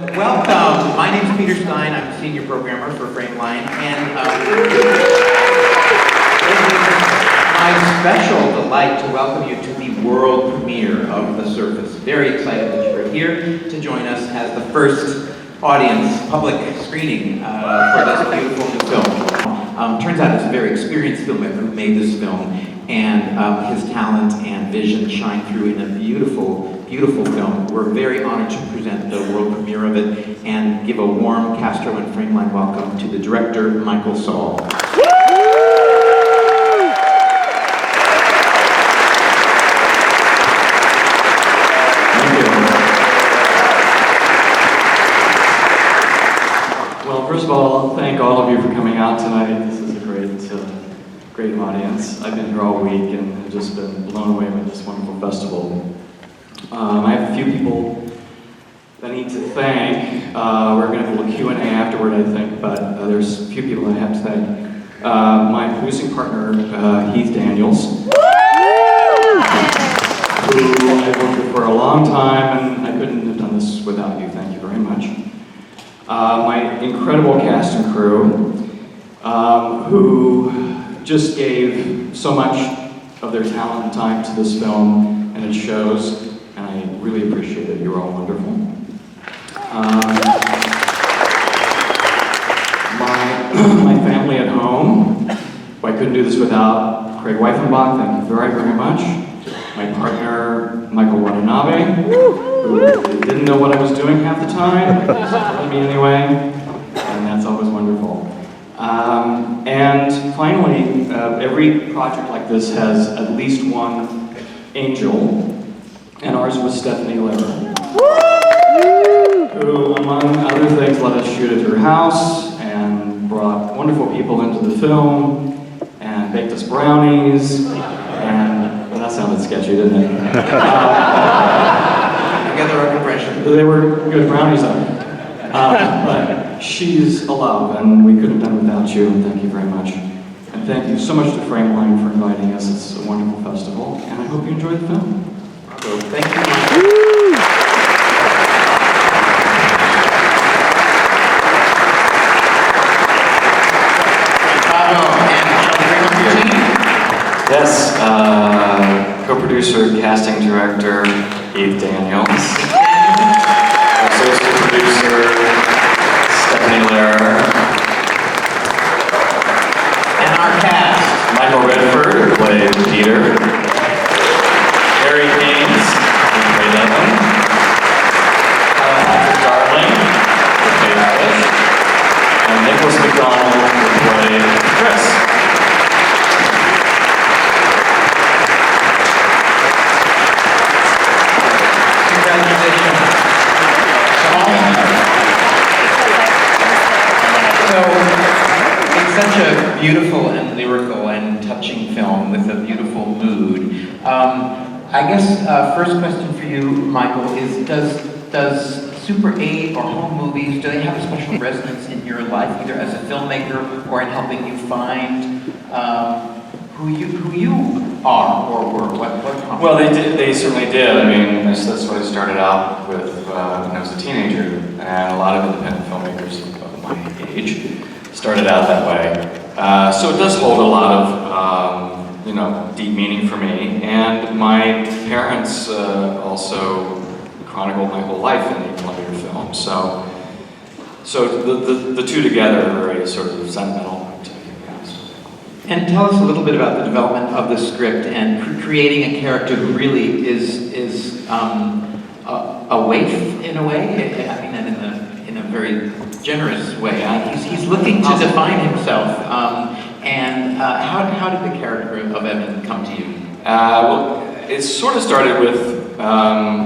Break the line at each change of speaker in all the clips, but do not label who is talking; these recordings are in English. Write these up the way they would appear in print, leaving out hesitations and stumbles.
Welcome. My name is Peter Stein. I'm a senior programmer for Frameline, and it is my special delight to welcome you to the world premiere of The Surface. Very excited that you're here to join us as the first audience public screening for this beautiful new film. Turns out it's a very experienced filmmaker who made this film, and his talent and vision shine through in a beautiful, beautiful film. We're very honored to present the world premiere of it and give a warm Castro and Frameline welcome to the director, Michael Saul.
Well, first of all, thank all of you for coming out tonight. This is a great audience. I've been here all week and have just been blown away by this wonderful festival. I have a few people that I need to thank. We're going to have a little Q&A afterward, I think, but there's a few people I have to thank. My producing partner, Heath Daniels, who I've worked with for a long time, and I couldn't have done this without you. Thank you very much. My incredible cast and crew, who just gave so much of their talent and time to this film, and it shows, and I really appreciate it. You're all wonderful. My family at home, I couldn't do this without Craig Weifenbach, thank you very, very much. My partner, Michael Watanabe, who didn't know what I was doing half the time, but he supported me anyway, and that's always wonderful. And finally, every project like this has at least one angel, and ours was Stephanie Lehrer, who, among other things, let us shoot at her house and brought wonderful people into the film and baked us brownies. And well, that sounded sketchy, didn't it?
Together our impression.
They were good brownies, though. But she's a love, and we couldn't have done without you. And thank you very much. And thank you so much to Frameline for inviting us. It's a wonderful festival, and I hope you enjoyed the film.
So, thank you, Michael.
Yes, co-producer, casting director, Heath Daniels. Associate producer, Stephanie Lehrer.
And our cast.
Michael Redford, who played Peter. Harry Haynes, who played Evan. Patrick Darling, who played Alice. And Nicholas McDonald, who played Chris.
Such a beautiful and lyrical and touching film with a beautiful mood. I guess first question for you, Michael, is does Super 8 or home movies, do they have a special resonance in your life, either as a filmmaker or in helping you find who you are or were?
Well, they certainly did. I mean, that's what I started out with when I was a teenager, and a lot of independent filmmakers of my age started out that way. So it does hold a lot of, deep meaning for me. And my parents also chronicled my whole life in the Columbia film. So the two together are very sort of sentimental to me.
And tell us a little bit about the development of the script and creating a character who really is a waif in a way. I mean, and in a very generous way. He's looking to define himself. How did the character of Evan come to you?
Well, it sort of started with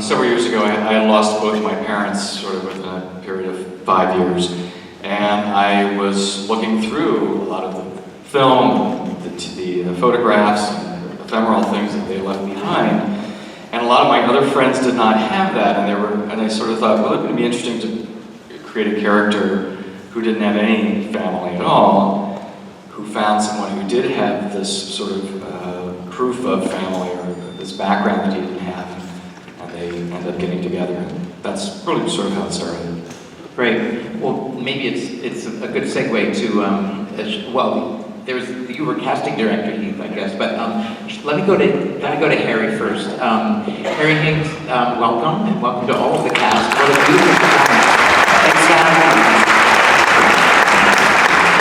several years ago. I lost both of my parents sort of within a period of 5 years, and I was looking through a lot of the film, the photographs, and the ephemeral things that they left behind, and a lot of my other friends did not have that, and I sort of thought, well, it would be interesting to create a character who didn't have any family at all, who found someone who did have this sort of proof of family or this background that he didn't have, and they ended up getting together. And that's really sort of how it started.
Great. Well, maybe it's a good segue to well, you were casting director, Heath, I guess, but let me go to Harry first. Harry Higgs, welcome, and welcome to all of the cast. What a beautiful performance. Thanks for having me.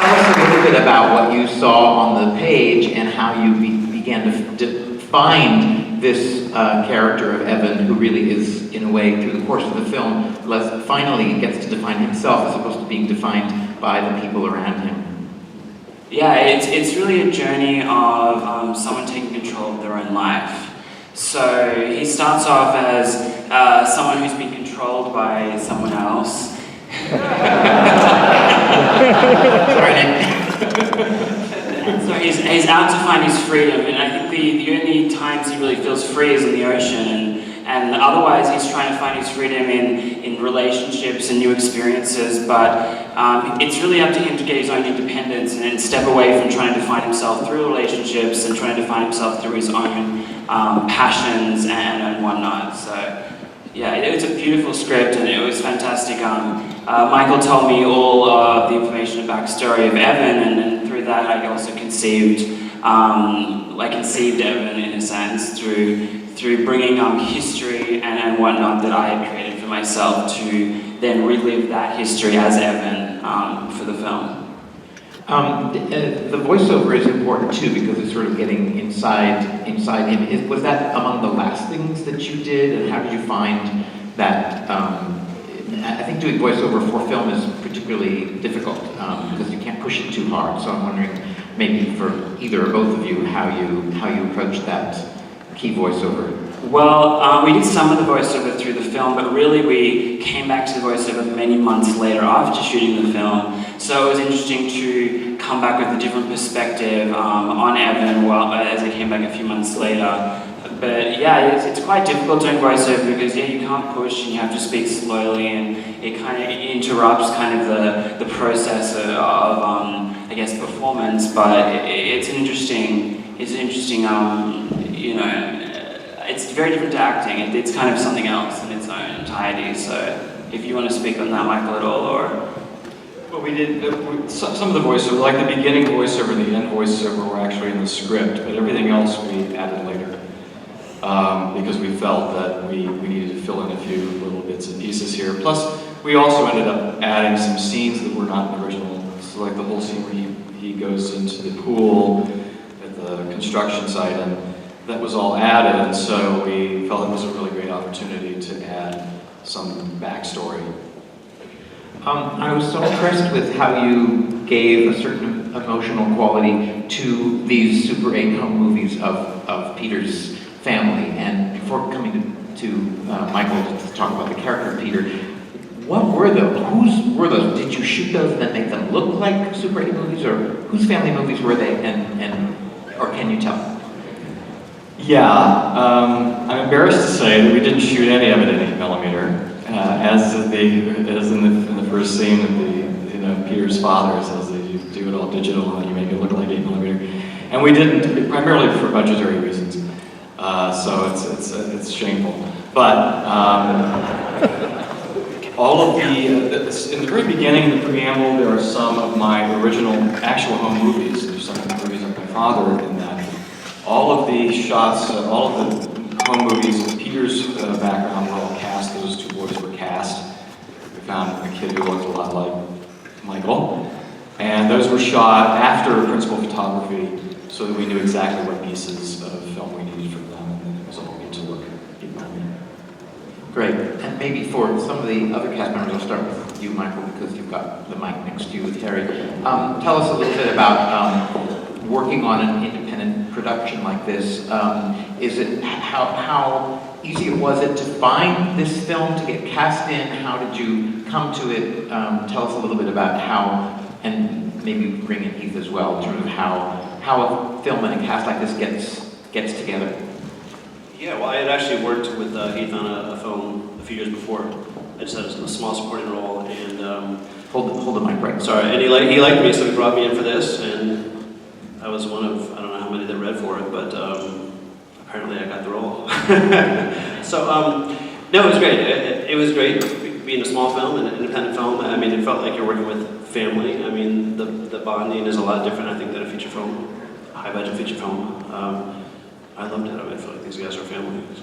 Tell us a little bit about what you saw on the page and how you began to find this character of Evan, who really is, in a way, through the course of the film, finally gets to define himself as opposed to being defined by the people around him.
Yeah, it's really a journey of someone taking control of their own life. So he starts off as someone who's been controlled by someone else.
Sorry, Nick.
So he's out to find his freedom, and I think the only times he really feels free is in the ocean, and otherwise he's trying to find his freedom in relationships and new experiences, but it's really up to him to get his own independence and step away from trying to find himself through relationships and trying to find himself through his own passions and whatnot. So yeah, it was a beautiful script and it was fantastic. Michael told me all of the information and backstory of Evan, and through that I also conceived Evan in a sense through bringing history and whatnot that I had created for myself to then relive that history as Evan for the film.
The voiceover is important too because it's sort of getting inside him. Was that among the last things that you did, and how did you find that? I think doing voiceover for film is particularly difficult because you can't push it too hard. So I'm wondering, maybe for either or both of you, how you approach that key voiceover.
Well, we did some of the voiceover through the film, but really we came back to the voiceover many months later after shooting the film. So it was interesting to come back with a different perspective on Evan as I came back a few months later. But yeah, it's quite difficult doing voiceover because you can't push and you have to speak slowly, and it kind of interrupts kind of the process of I guess performance. But it's an interesting it's very different to acting. It's kind of something else in its own entirety. So if you want to speak on that, Michael, at all, or...
Well, we did, some of the voiceover, like the beginning voiceover and the end voiceover were actually in the script, but everything else we added later. Because we felt that we needed to fill in a few little bits and pieces here. Plus, we also ended up adding some scenes that were not in the original. So like the whole scene where he goes into the pool at the construction site, and that was all added, and so we felt it was a really great opportunity to add some backstory.
I was so impressed with how you gave a certain emotional quality to these Super 8 home movies of Peter's family. And before coming to Michael to talk about the character of Peter, what were those? Whose were those? Did you shoot those and then make them look like Super 8 movies, or whose family movies were they? Or can you tell?
Yeah, I'm embarrassed to say that we didn't shoot any of it in 8mm. As in the first scene of Peter's father says that you do it all digital and then you make it look like 8mm, and we didn't, primarily for budgetary reasons. So it's shameful. But all of in the very beginning, in the preamble, there are some of my original actual home movies. There's some of the movies of my father in that. All of the shots, all of the home movies in Peter's background were all cast. Those two boys were cast. We found a kid who looked a lot like Michael. And those were shot after principal photography so that we knew exactly what pieces of film we needed from them, and then it was all good to look 8mm.
Great. And maybe for some of the other cast members, I'll start with you, Michael, because you've got the mic next to you with Terry. Tell us a little bit about working on an independent production like this. How easy was it to find this film, to get cast in? How did you come to it? Tell us a little bit about how, and maybe bring in Heath as well, in terms of how a film and a cast like this gets together.
Yeah, well, I had actually worked with Heath on a film a few years before. I just had a small supporting role, and
hold the mic right.
Sorry, and he liked me, so he brought me in for this, and I was one of, I don't know how many that read for it, but apparently I got the role. So, no, it was great. It was great being a small film, an independent film, mean, it felt like you're working with family. I mean, the bonding is a lot different, I think, than a feature film, a high-budget feature film. I loved it. I mean, I feel like these guys are family. So.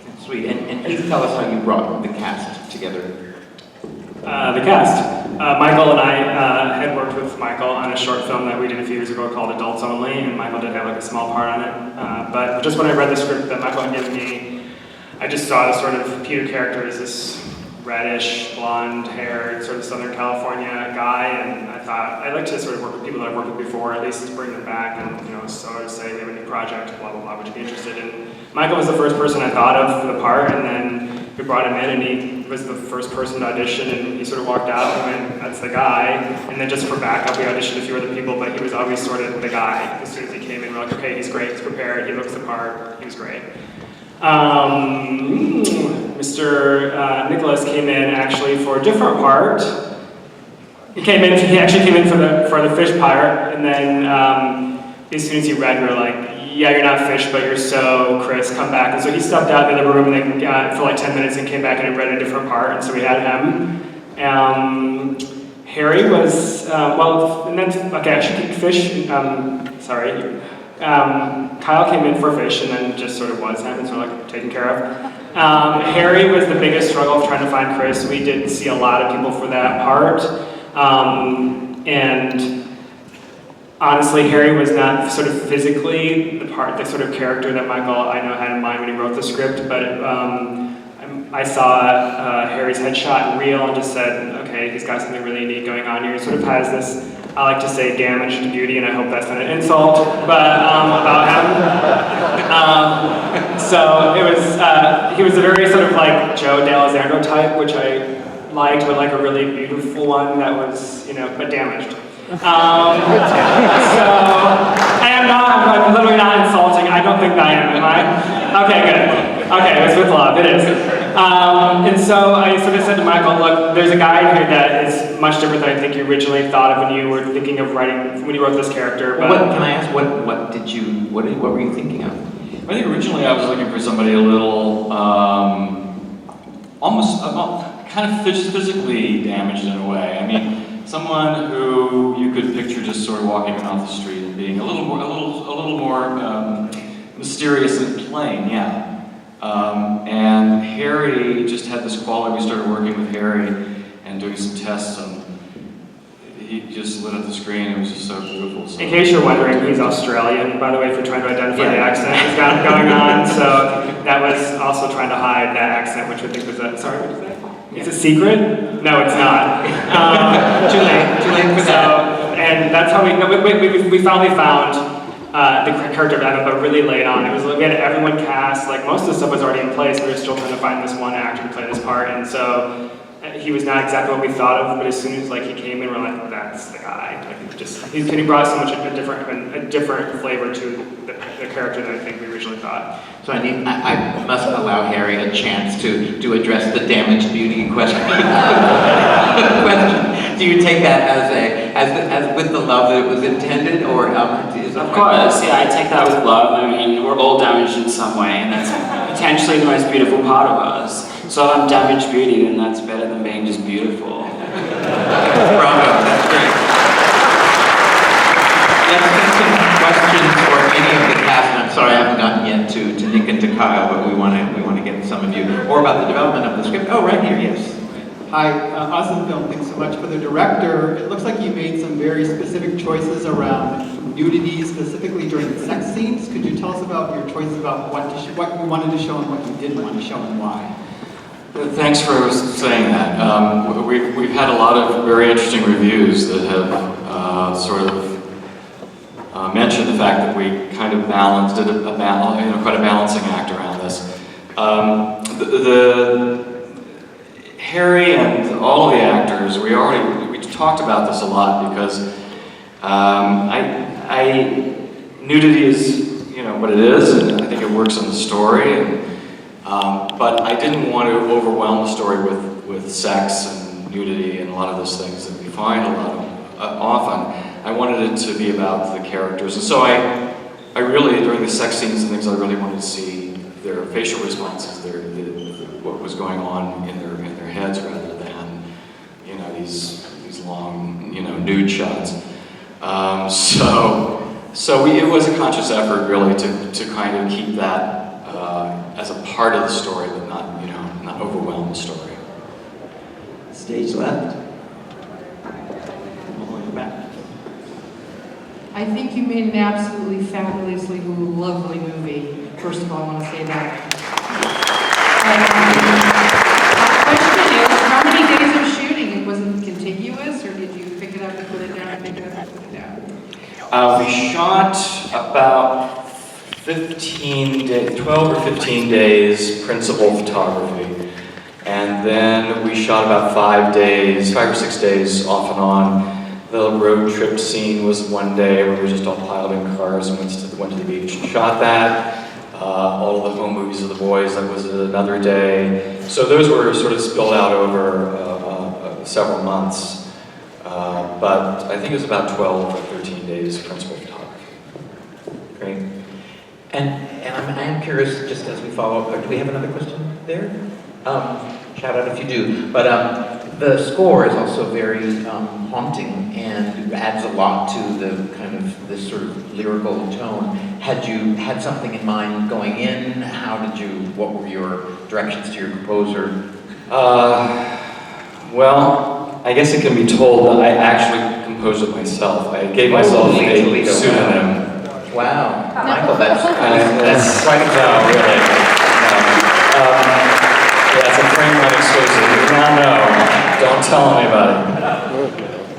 That's sweet. And please tell us how you brought the cast together.
The cast. Michael and I had worked with Michael on a short film that we did a few years ago called Adults Only, and Michael did have like a small part on it. But just when I read the script that Michael had given me, I just saw the sort of Peter character as this reddish, blonde-haired, sort of Southern California guy, and I thought I'd like to sort of work with people that I've worked with before, at least bring them back, and sort of say we have a new project, blah blah blah, would you be interested in? Michael was the first person I thought of for the part, and then we brought him in, and he was the first person to audition, and he sort of walked out and went, "That's the guy." And then just for backup, we auditioned a few other people, but he was always sort of the guy. As soon as he came in, we're like, "Okay, he's great, he's prepared, he looks the part, he was great." Mr. Nicholas came in actually for a different part. He actually came in for the fish part, and then as soon as he read, we were like, "Yeah, you're not fish, but you're so Chris, come back." And so he stepped out in the other room and then for like 10 minutes and came back and read a different part, and so we had him. Harry was, fish, Kyle came in for fish and then just sort of was him and sort of like taken care of. Harry was the biggest struggle of trying to find Chris. We didn't see a lot of people for that part. And honestly, Harry was not sort of physically the sort of character that Michael, I know, had in mind when he wrote the script, but I saw Harry's headshot in real and just said, okay, he's got something really unique going on here. He sort of has this, I like to say, damaged beauty, and I hope that's not an insult, but about him. So it was, he was a very sort of like Joe D'Alessandro type, which I liked, but like a really beautiful one that was, but damaged. So I'm literally not insulting. I don't think I am I? Okay, good. Okay, it's with love, it is. And so I sort of said to Michael, look, there's a guy in here that is much different than I think you originally thought of when you were thinking of writing, when you wrote this character. But
Can I ask, what were you thinking of?
I think originally I was looking for somebody a little, kind of physically damaged in a way. I mean, someone who you could picture just sort of walking off the street and being a little more mysterious and plain, yeah. And Harry just had this quality. We started working with Harry and doing some tests, and he just lit up the screen. It was just so beautiful. So.
In case you're wondering, he's Australian, by the way, if you're trying to identify the accent he's got going on. So that was also trying to hide that accent, which I think was sorry, what did you say? It's a secret? No, it's not. Too late for that. And that's how we finally found the character of Evan, but really late on. It was, we had everyone cast, like most of the stuff was already in place. We were still trying to find this one actor to play this part, and so he was not exactly what we thought of, but as soon as he came in, we're like, that's the guy. He brought so much a different flavor to the character than I think we originally thought.
So I must allow Harry a chance to address the damaged beauty question. Do you take that as with the love that it was intended, or is it?
Of course, yeah, I take that with love. I mean, we're all damaged in some way, and that's potentially the most beautiful part of us. So if I'm damaged beauty, then that's better than being just beautiful.
Bravo, that's great. Let's get some questions for any of the cast. And I'm sorry I haven't gotten yet to Nick and to Kyle, but we want to get some of you. Or about the development of the script. Oh, right here, yes.
Hi, awesome film. Thanks so much. For the director, it looks like you made some very specific choices around nudity, specifically during the sex scenes. Could you tell us about your choices about what you wanted to show and what you didn't want to show and why?
Thanks for saying that. We've had a lot of very interesting reviews that have sort of mentioned the fact that we kind of did quite a balancing act around this. Harry and all of the actors, we talked about this a lot because nudity is what it is, and I think it works in the story. But I didn't want to overwhelm the story with sex and nudity and a lot of those things that we find often. I wanted it to be about the characters, and so I really, during the sex scenes and things, I really wanted to see their facial responses, what was going on in their heads, rather than the these long, nude shots. It was a conscious effort, really, to kind of keep that as a part of the story, but not overwhelm the story.
Stage left. All the way back.
I think you made an absolutely fabulously lovely movie. First of all, I want to say that. My question is, how many days of shooting? Was it contiguous, or did you pick it up and put it down, pick it up and put it down?
We shot about 12 or 15 days principal photography. And then we shot about 5 or 6 days off and on. The road trip scene was one day where we just all piled in cars and went to the beach and shot that. All of the home movies of the boys, that was another day. So those were sort of spilled out over several months. But I think it was about 12 or 13 days principal photography.
Great. And I am curious, just as we follow up, do we have another question there? Shout out if you do. But the score is also very haunting and adds a lot to the kind of this sort of lyrical tone. Had you had something in mind going in? What were your directions to your composer?
Well, I guess it can be told that I actually composed it myself. I gave myself a pseudonym.
Wow. Michael, that's quite a
really. No. Yeah, it's a Frameline exclusive. No, don't tell anybody.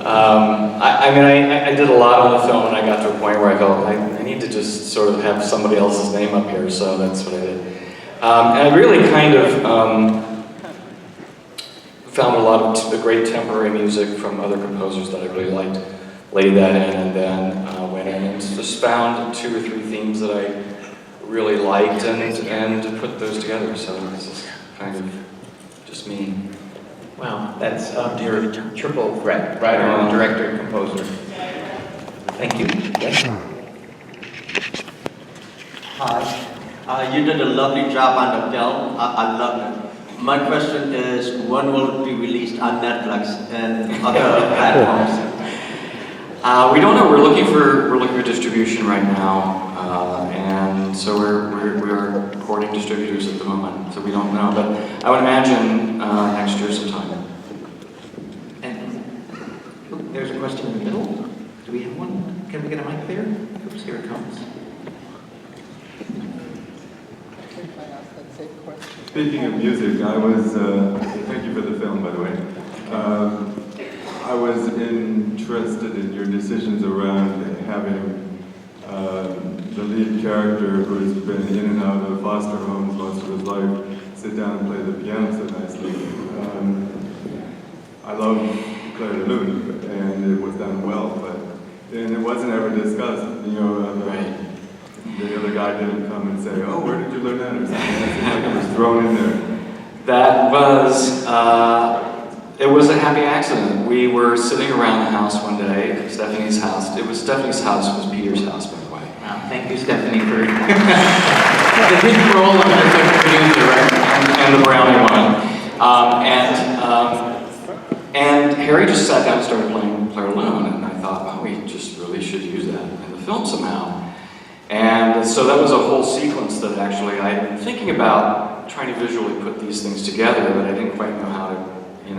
I did a lot on the film, and I got to a point where I felt I need to just sort of have somebody else's name up here, so that's what I did. And I really kind of found a lot of great temporary music from other composers that I really liked, laid that in, and then went in and just found 2 or 3 themes that I really liked and put those together. So this is kind of just me.
Wow, that's your triple threat, writer, director, composer. Thank you. Yes.
Hi. You did a lovely job on the film. I loved it. My question is, when will it be released on Netflix and other platforms?
We don't know. We're looking for distribution right now, and so we're courting distributors at the moment. So we don't know, but I would imagine next year sometime.
And there's a question in the middle. Do we have one? Can we get a mic there? Oops, here it comes.
Speaking of music, thank you for the film, by the way. I was interested in your decisions around having the lead character, who's been in and out of foster homes most of his life, sit down and play the piano so nicely. I love Claire de Lune, and it was done well, and it wasn't ever discussed.
Right.
The other guy didn't come and say, "Oh, where did you learn that?" or something. It seemed like it was thrown in there.
That was, it was a happy accident. We were sitting around the house one day at Stephanie's house. Stephanie's house was Peter's house, by the way.
Wow, thank you, Stephanie, for the hidden role of the producer, right?
And the brownie one. And Harry just sat down and started playing Claire de Lune, and I thought, oh, we just really should use that in the film somehow. And so that was a whole sequence that actually I'd been thinking about trying to visually put these things together, but I didn't quite know how to,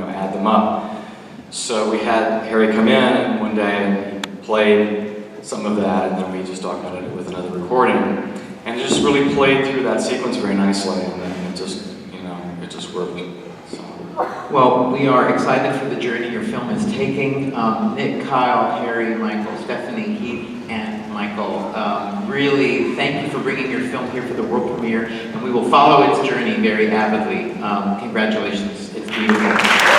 add them up. So we had Harry come in one day and he played some of that, and then we just augmented it with another recording. And it just really played through that sequence very nicely, and then it just worked. So.
Well, we are excited for the journey your film is taking. Nick, Kyle, Harry, Michael, Stephanie, Heath, and Michael, really thank you for bringing your film here for the world premiere, and we will follow its journey very avidly. Congratulations, it's beautiful.